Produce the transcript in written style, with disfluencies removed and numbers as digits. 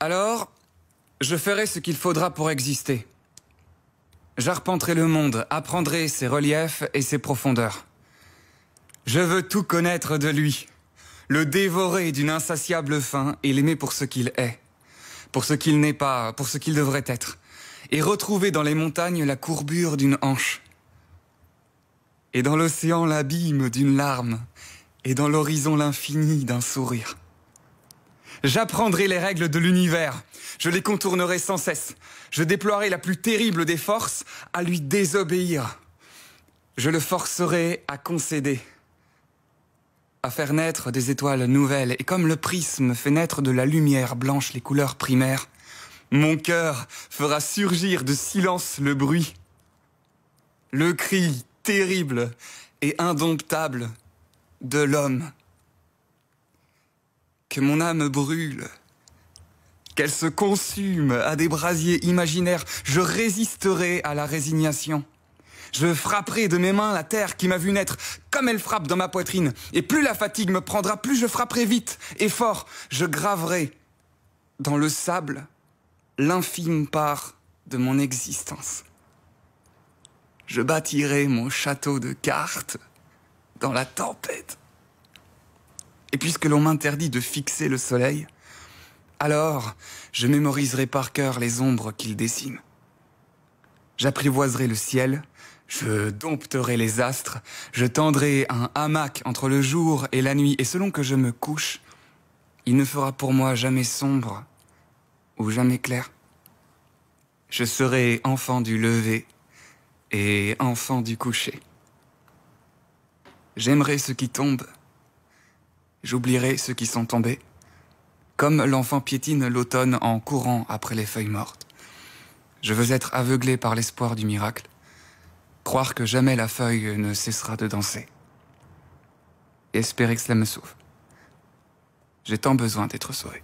Alors, je ferai ce qu'il faudra pour exister. J'arpenterai le monde, apprendrai ses reliefs et ses profondeurs. Je veux tout connaître de lui, le dévorer d'une insatiable faim et l'aimer pour ce qu'il est, pour ce qu'il n'est pas, pour ce qu'il devrait être, et retrouver dans les montagnes la courbure d'une hanche, et dans l'océan l'abîme d'une larme, et dans l'horizon l'infini d'un sourire. J'apprendrai les règles de l'univers, je les contournerai sans cesse, je déploierai la plus terrible des forces à lui désobéir. Je le forcerai à concéder, à faire naître des étoiles nouvelles, et comme le prisme fait naître de la lumière blanche les couleurs primaires, mon cœur fera surgir de silence le bruit, le cri terrible et indomptable de l'homme. Que mon âme brûle, qu'elle se consume à des brasiers imaginaires, je résisterai à la résignation. Je frapperai de mes mains la terre qui m'a vu naître comme elle frappe dans ma poitrine. Et plus la fatigue me prendra, plus je frapperai vite et fort. Je graverai dans le sable l'infime part de mon existence. Je bâtirai mon château de cartes dans la tempête. Et puisque l'on m'interdit de fixer le soleil, alors je mémoriserai par cœur les ombres qu'il dessine. J'apprivoiserai le ciel, je dompterai les astres, je tendrai un hamac entre le jour et la nuit, et selon que je me couche, il ne fera pour moi jamais sombre ou jamais clair. Je serai enfant du lever et enfant du coucher. J'aimerai ceux qui tombent, j'oublierai ceux qui sont tombés, comme l'enfant piétine l'automne en courant après les feuilles mortes. Je veux être aveuglé par l'espoir du miracle, croire que jamais la feuille ne cessera de danser, et espérer que cela me sauve. J'ai tant besoin d'être sauvé.